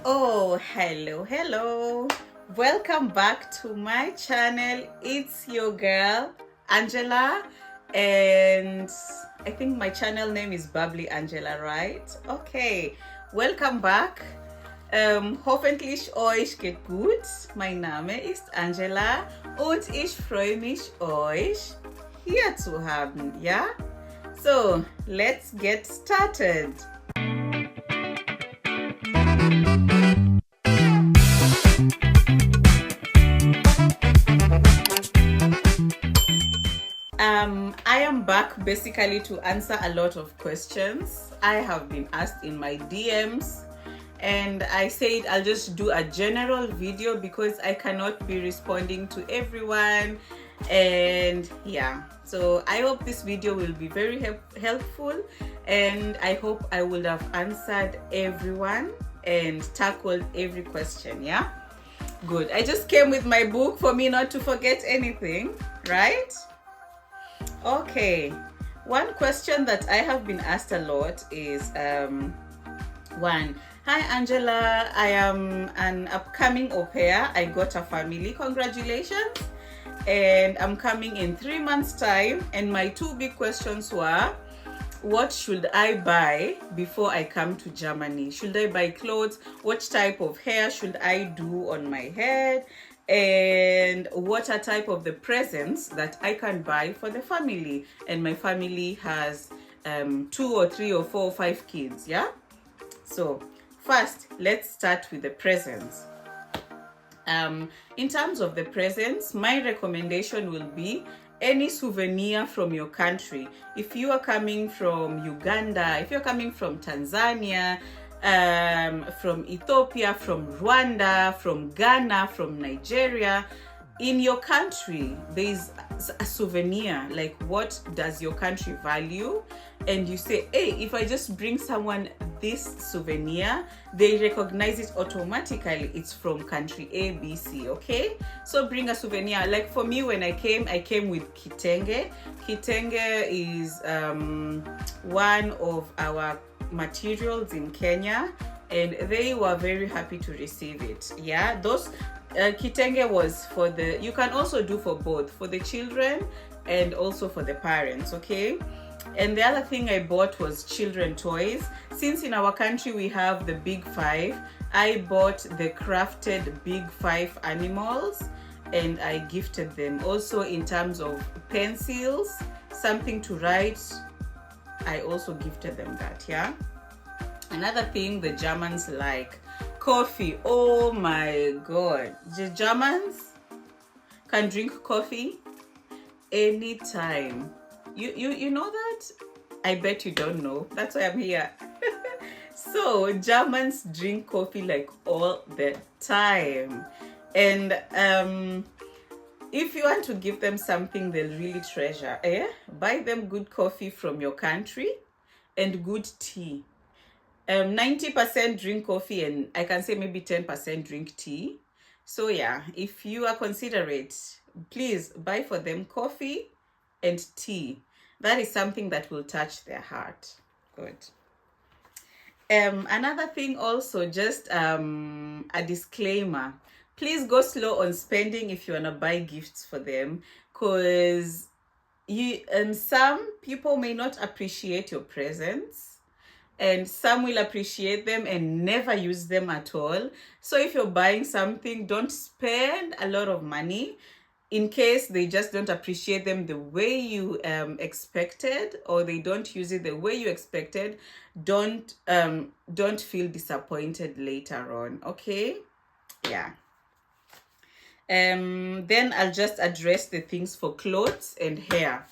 Oh, hello. Welcome back to my channel. It's your girl, Angela, and I think my channel name is Bubbly Angela, right? Okay, welcome back. Hoffentlich euch geht gut. Mein Name ist Angela und ich freue mich, euch hier zu haben, ja? So, let's get started. I am back basically to answer a lot of questions I have been asked in my DMs, and I said I'll just do a general video because I cannot be responding to everyone. And yeah, so I hope this video will be very helpful, and I hope I will have answered everyone and tackled every question. Yeah, good. I just came with my book for me not to forget anything, right? Okay, one question that I have been asked a lot is one, hi Angela, I am an upcoming au pair. I got a family, congratulations, and I'm coming in 3 months time, and my two big questions were, what should I buy before I come to Germany? Should I buy clothes? What type of hair should I do on my head? And what are type of the presents that I can buy for the family? And my family has 2 or 3 or 4 or 5 kids, yeah? So first, let's start with the presents. In terms of the presents, my recommendation will be any souvenir from your country. If you are coming from Uganda, if you're coming from Tanzania, from Ethiopia, from Rwanda, from Ghana, from Nigeria, in your country there is a souvenir, like what does your country value, and you say, hey, if I just bring someone this souvenir, they recognize it automatically, it's from country ABC. Okay, so bring a souvenir. Like for me, when I came with kitenge. Kitenge is one of our materials in Kenya, and they were very happy to receive it. Yeah, those kitenge was for the, you can also do for both, for the children and also for the parents. Okay, and the other thing I bought was children toys. Since in our country we have the big 5, I bought the crafted big 5 animals and I gifted them. Also in terms of pencils, something to write, I also gifted them that. Yeah, another thing the Germans like, coffee. Oh my god, the Germans can drink coffee anytime. You know that? I bet you don't know. That's why I'm here. So Germans drink coffee like all the time, and if you want to give them something they'll really treasure, buy them good coffee from your country and good tea. 90% drink coffee, and I can say maybe 10% drink tea. So yeah, if you are considerate, please buy for them coffee and tea. That is something that will touch their heart. Good. Another thing also, just a disclaimer, please go slow on spending if you want to buy gifts for them, because some people may not appreciate your presents, and some will appreciate them and never use them at all. So if you're buying something, don't spend a lot of money. In case they just don't appreciate them the way you expected, or they don't use it the way you expected, don't feel disappointed later on. Okay, yeah. Then I'll just address the things for clothes and hair.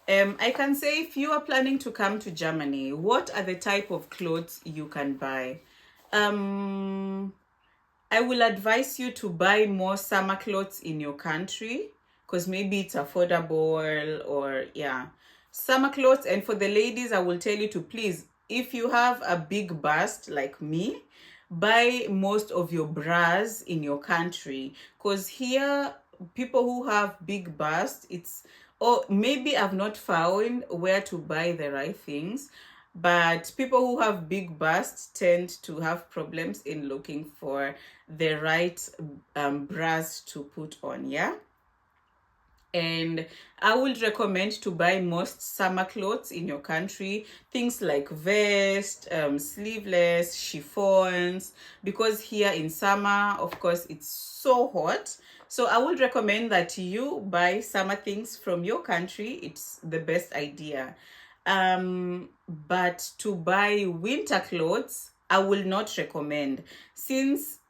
I can say, if you are planning to come to Germany, what are the type of clothes you can buy? I will advise you to buy more summer clothes in your country, because maybe it's affordable, or yeah, summer clothes. And for the ladies, I will tell you to please, if you have a big bust like me, buy most of your bras in your country, because here people who have big busts, it's, or maybe I've not found where to buy the right things, but people who have big busts tend to have problems in looking for the right bras to put on. Yeah. And I would recommend to buy most summer clothes in your country, things like vest, sleeveless, chiffons, because here in summer, of course, it's so hot. So I would recommend that you buy summer things from your country. It's the best idea. But to buy winter clothes, I will not recommend, since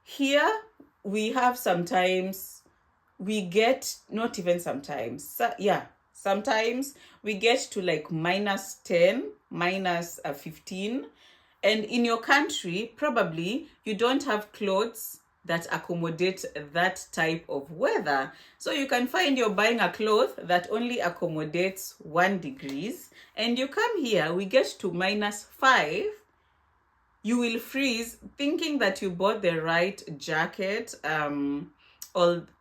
here we have sometimes we get, not even sometimes, so, yeah, sometimes we get to like -10, -15, and in your country probably you don't have clothes that accommodate that type of weather. So you can find you're buying a cloth that only accommodates 1 degrees, and you come here, we get to -5. You will freeze thinking that you bought the right jacket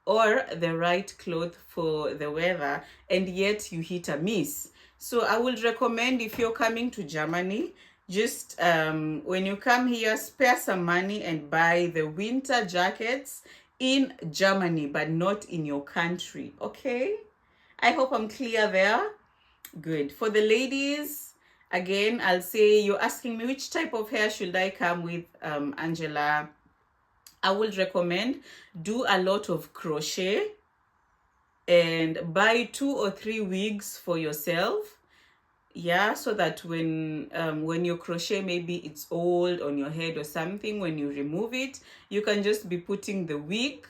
or the right cloth for the weather, and yet you hit a miss. So I would recommend, if you're coming to Germany, just when you come here, spare some money and buy the winter jackets in Germany, but not in your country. Okay, I hope I'm clear there. Good. For the ladies, again, I'll say, you're asking me which type of hair should I come with, Angela. I would recommend do a lot of crochet and buy 2 or 3 wigs for yourself. Yeah, so that when your crochet, maybe it's old on your head or something, when you remove it, you can just be putting the wig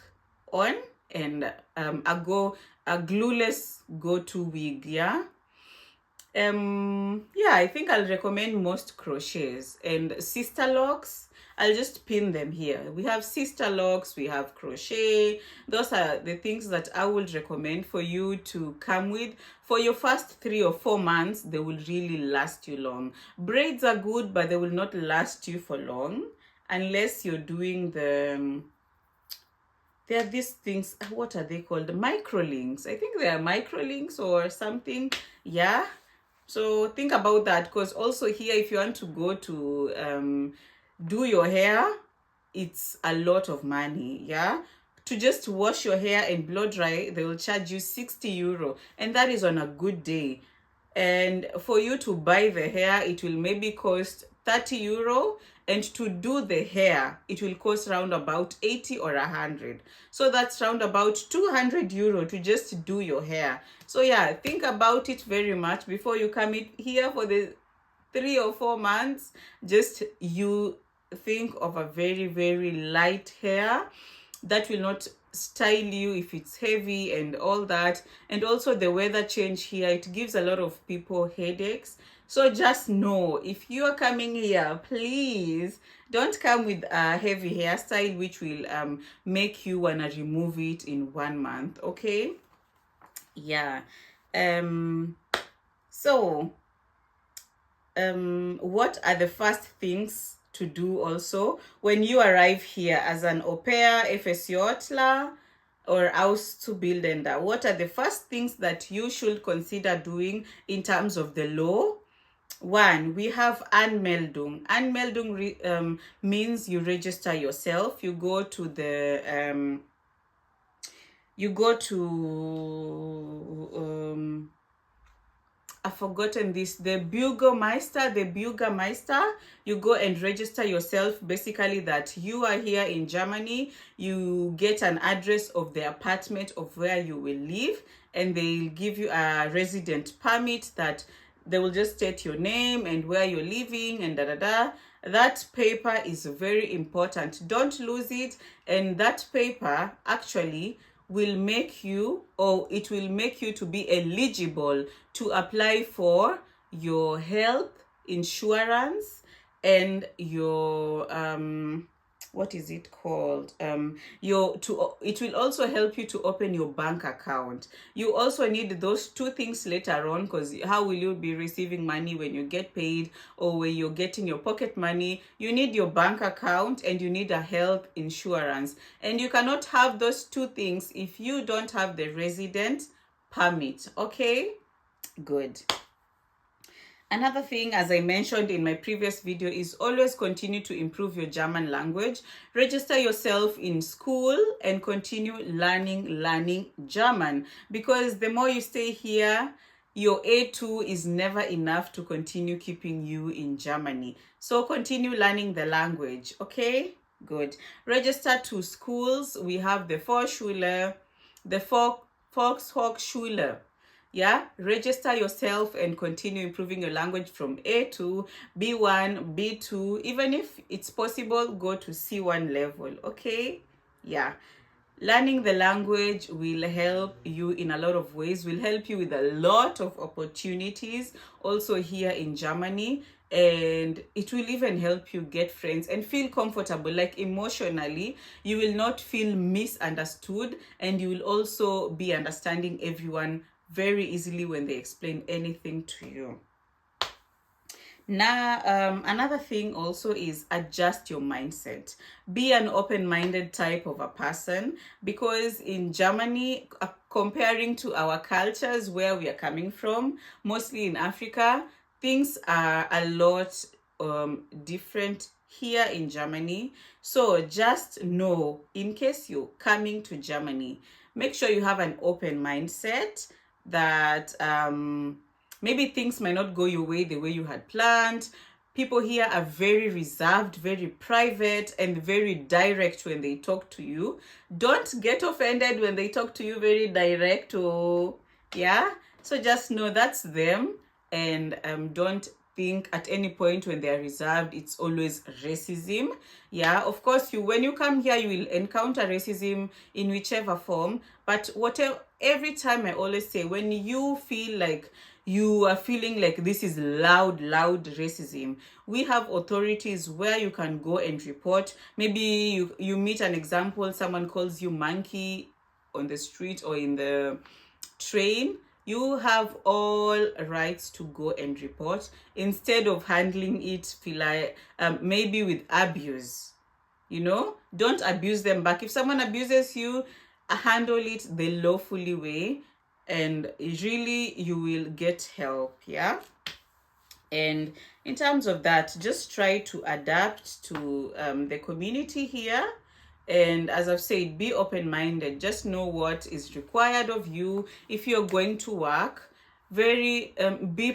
on, and a glueless go-to wig. Yeah. Yeah, I think I'll recommend most crochets. And sister locks, I'll just pin them here. We have sister locks, we have crochet. Those are the things that I would recommend for you to come with. For your first 3 or 4 months, they will really last you long. Braids are good, but they will not last you for long unless you're doing the there are these things, what are they called? Microlinks. I think they are microlinks or something. Yeah. So think about that, because also here, if you want to go to do your hair, it's a lot of money. Yeah. To just wash your hair and blow dry, they will charge you 60 euro, and that is on a good day. And for you to buy the hair, it will maybe cost 30 euro, and to do the hair, it will cost round about 80 or 100. So that's round about 200 euro to just do your hair. So yeah, think about it very much before you come here for the 3 or 4 months. Just you think of a very, very light hair that will not style you if it's heavy and all that. And also the weather change here, it gives a lot of people headaches. So just know, if you are coming here, please don't come with a heavy hairstyle which will make you want to remove it in 1 month. Okay. Yeah. So what are the first things to do also when you arrive here as an au pair, FSJ, or Auszubildender? What are the first things that you should consider doing in terms of the law? 1, we have Anmeldung. Anmeldung means you register yourself. You go to the I've forgotten this, the Bürgermeister. You go and register yourself, basically that you are here in Germany. You get an address of the apartment of where you will live, and they'll give you a resident permit that they will just state your name and where you're living and That paper is very important. Don't lose it. And that paper actually will make you, or it will make you to be eligible to apply for your health insurance and your what is it called, it will also help you to open your bank account. You also need those 2 things later on, because how will you be receiving money when you get paid or when you're getting your pocket money? You need your bank account and you need a health insurance, and you cannot have those 2 things if you don't have the resident permit. Okay, good. Another thing, as I mentioned in my previous video, is always continue to improve your German language. Register yourself in school and continue learning German, because the more you stay here, your A2 is never enough to continue keeping you in Germany. So continue learning the language, okay? Good. Register to schools. We have the Vorschule, the Volkshochschule. Yeah, register yourself and continue improving your language from A2, B1, B2. Even if it's possible, go to C1 level, okay? Yeah. Learning the language will help you in a lot of ways, will help you with a lot of opportunities also here in Germany, and it will even help you get friends and feel comfortable. Like emotionally, you will not feel misunderstood, and you will also be understanding everyone very easily when they explain anything to you. Now, another thing also is adjust your mindset. Be an open-minded type of a person, because in Germany, comparing to our cultures where we are coming from, mostly in Africa, things are a lot different here in Germany. So just know, in case you're coming to Germany, make sure you have an open mindset that maybe things might not go your way the way you had planned. People here are very reserved, very private, and very direct when they talk to you. Don't get offended when they talk to you very direct, or yeah. So just know that's them, and don't think at any point when they are reserved it's always racism. Yeah, of course, when you come here you will encounter racism in whichever form, but whatever, every time I always say, when you feel like you are feeling like this is loud racism, we have authorities where you can go and report. Maybe you meet an example, someone calls you monkey on the street or in the train. You have all rights to go and report, instead of handling it maybe with abuse. You know, don't abuse them back. If someone abuses you, handle it the lawfully way, and really you will get help. Yeah. And in terms of that, just try to adapt to the community here. And as I've said, be open-minded. Just know what is required of you. If you're going to work, be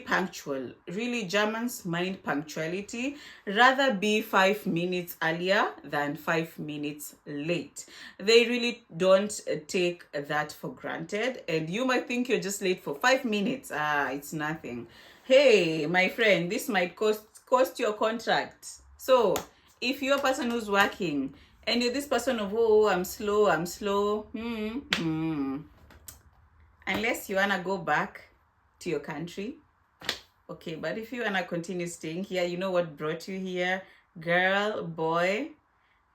punctual. Really, Germans mind punctuality. Rather be 5 minutes earlier than 5 minutes late. They really don't take that for granted. And you might think you're just late for 5 minutes. It's nothing. Hey, my friend, this might cost your contract. So if you're a person who's working and you're this person of, oh, I'm slow, unless you wanna go back to your country, okay. But if you wanna continue staying here, you know what brought you here, girl, boy,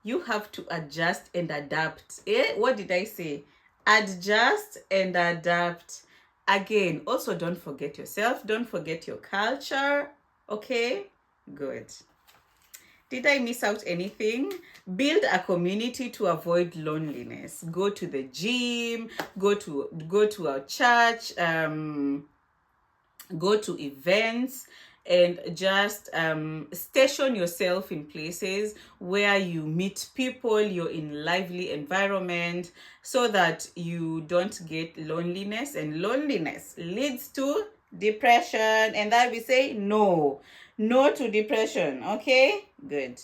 you have to adjust and adapt. What did I say? Adjust and adapt. Again, also don't forget yourself, don't forget your culture, okay? Good. Did I miss out anything? Build a community to avoid loneliness. Go to the gym, go to our church, go to events, and just station yourself in places where you meet people, you're in lively environment, so that you don't get loneliness. And loneliness leads to depression, and that we say no to depression. Okay, good.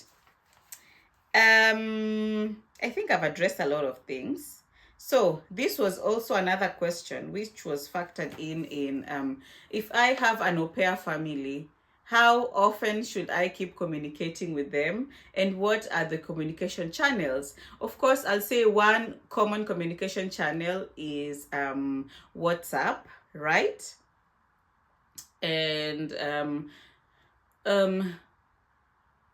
I think I've addressed a lot of things. So this was also another question which was factored in if I have an au pair family, how often should I keep communicating with them, and what are the communication channels? Of course, I'll say one common communication channel is WhatsApp, right? And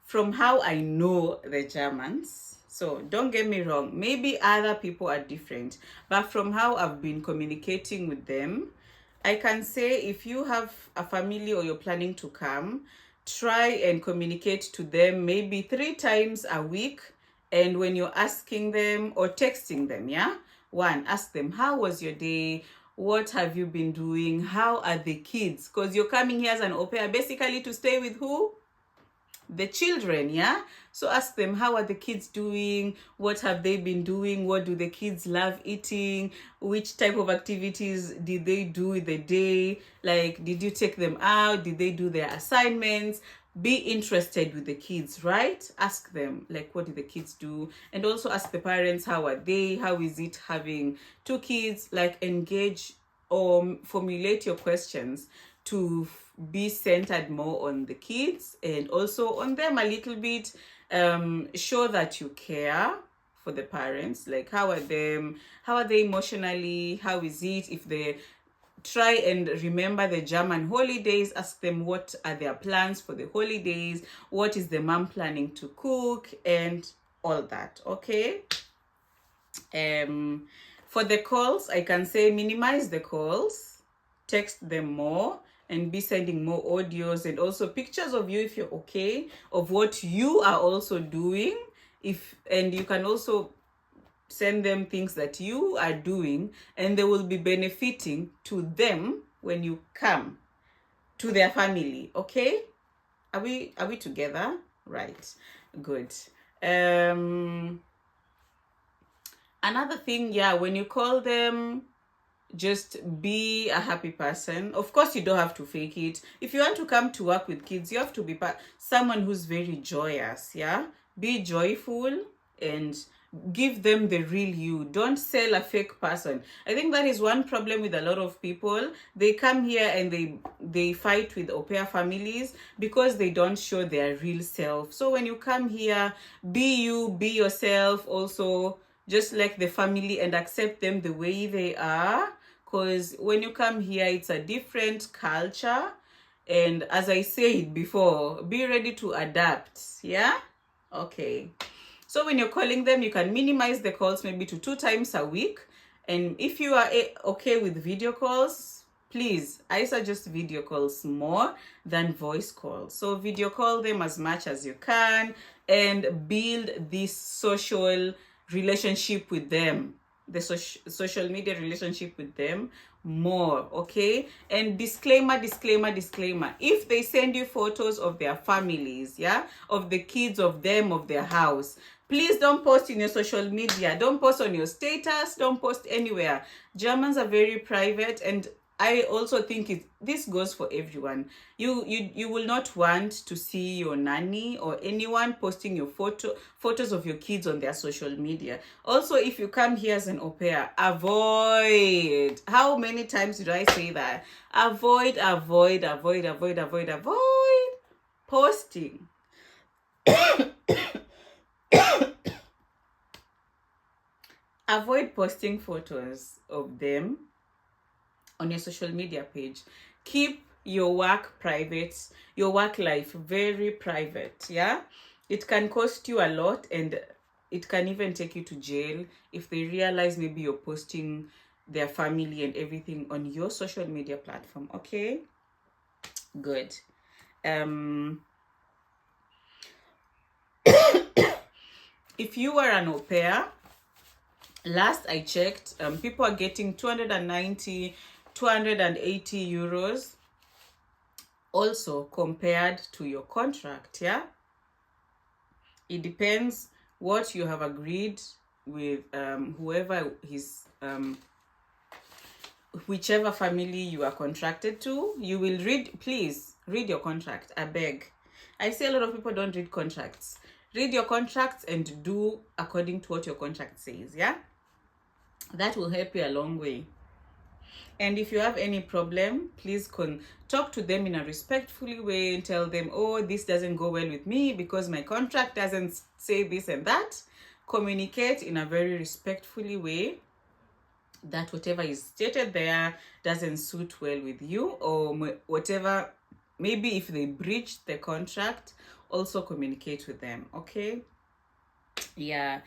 from how I know the Germans, so don't get me wrong, maybe other people are different, but from how I've been communicating with them, I can say if you have a family or you're planning to come, try and communicate to them maybe 3 times a week. And when you're asking them or texting them, yeah, one, ask them, how was your day? what have you been doing, how are the kids, because you're coming here as an au pair basically to stay with who? The children. Yeah, so ask them, how are the kids doing, what have they been doing, what do the kids love eating, which type of activities did they do in the day, like did you take them out, did they do their assignments? Be interested with the kids, right? Ask them, like, what do the kids do? And also ask the parents, how are they, how is it having two kids? Like, engage or formulate your questions to be centered more on the kids and also on them a little bit. Show that you care for the parents, like how are they emotionally, how is it, if they try and remember the German holidays, ask them what are their plans for the holidays, what is the mom planning to cook, and all that. Okay. For the calls, I can say minimize the calls, text them more, and be sending more audios and also pictures of you if you're okay, of what you are also doing. And you can also send them things that you are doing, and they will be benefiting to them when you come to their family. Okay, are we together? Right, good. Another thing, yeah, when you call them, just be a happy person. Of course, you don't have to fake it. If you want to come to work with kids, you have to be someone who's very joyous. Yeah, be joyful and give them the real you. Don't sell a fake person. I think that is one problem with a lot of people. They come here and they fight with au pair families because they don't show their real self. So when you come here, be you, be yourself also, just like the family, and accept them the way they are. Because when you come here, it's a different culture. And as I said before, be ready to adapt. Yeah? Okay. So when you're calling them, you can minimize the calls maybe to 2 times a week. And if you are okay with video calls, please, I suggest video calls more than voice calls. So video call them as much as you can and build this social relationship with them, the social media relationship with them more. Okay. And disclaimer, if they send you photos of their families, yeah, of the kids, of them, of their house, please don't post in your social media. Don't post on your status. Don't post anywhere. Germans are very private, and I also think this goes for everyone. You will not want to see your nanny or anyone posting your photos of your kids on their social media. Also, if you come here as an au pair, avoid. How many times did I say that? Avoid posting. Avoid posting photos of them on your social media page. Keep your work private, your work life very private. Yeah, it can cost you a lot, and it can even take you to jail if they realize maybe you're posting their family and everything on your social media platform. Okay, good. If you are an au pair, last I checked, people are getting 290, 280 euros also compared to your contract. Yeah, it depends what you have agreed with whoever is whichever family you are contracted to. You will please read your contract, I beg. I see a lot of people don't read contracts. Read your contracts and do according to what your contract says. Yeah, that will help you a long way. And if you have any problem, please talk to them in a respectful way and tell them, oh, this doesn't go well with me because my contract doesn't say this and that. Communicate in a very respectful way that whatever is stated there doesn't suit well with you, or whatever. Maybe if they breach the contract, also communicate with them. Okay. Yeah.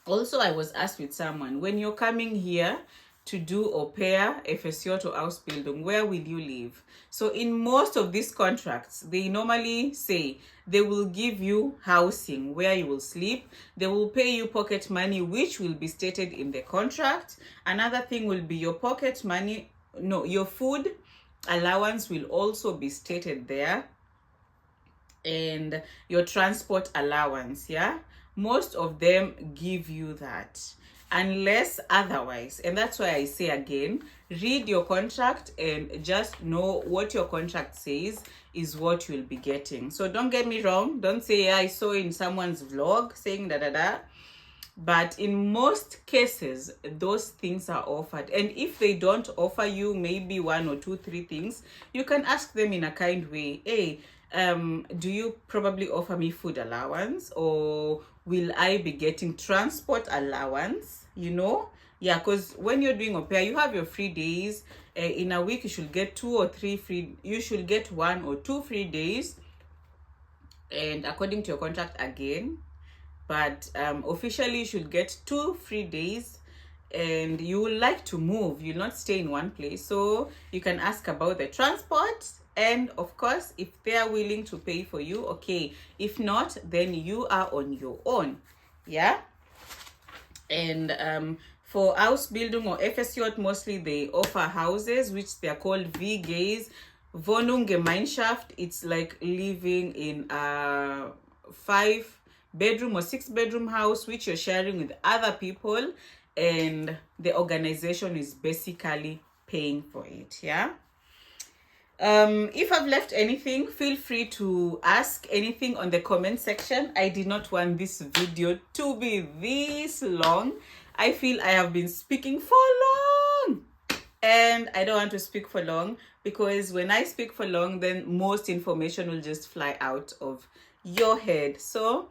Also, I was asked with someone, when you're coming here, to do au pair, FSJ or Ausbildung, where will you live? So in most of these contracts, they normally say they will give you housing where you will sleep. They will pay you pocket money, which will be stated in the contract. Another thing will be your pocket money, no, your food allowance will also be stated there, and your transport allowance. Yeah, most of them give you that unless otherwise. And that's why I say again, read your contract and just know what your contract says is what you'll be getting. So don't get me wrong, don't say, yeah, I saw in someone's vlog saying da da da. But in most cases, those things are offered. And if they don't offer you maybe 1 or 2, 3 things, you can ask them in a kind way. Hey, do you probably offer me food allowance, or will I be getting transport allowance? You know, yeah, because when you're doing au pair, you have your free days. In a week, you should get 2 or 3 free. You should get 1 or 2 free days, and according to your contract again. But officially you should get 2 free days, and you will like to move, you'll not stay in one place, so you can ask about the transport. And of course, if they are willing to pay for you, okay. If not, then you are on your own. Yeah. And for Ausbildung or FSJ, mostly they offer houses, which they are called VGAs, Wohnungsgemeinschaft. It's like living in a 5-bedroom or 6-bedroom house, which you're sharing with other people, and the organization is basically paying for it. Yeah. If I've left anything, feel free to ask anything on the comment section. I did not want this video to be this long. I feel I have been speaking for long, and I don't want to speak for long, because when I speak for long, then most information will just fly out of your head. So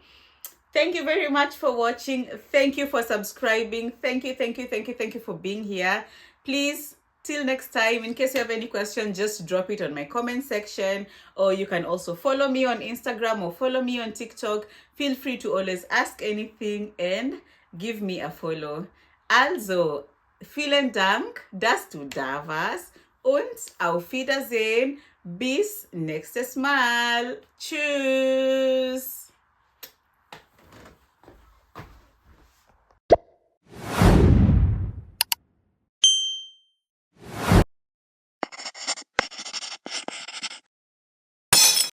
thank you very much for watching. Thank you for subscribing. Thank you for being here. Please, till next time, in case you have any question, just drop it on my comment section, or you can also follow me on Instagram or follow me on TikTok. Feel free to always ask anything and give me a follow. Also, vielen Dank, dass du da warst, und auf Wiedersehen. Bis nächstes Mal. Tschüss.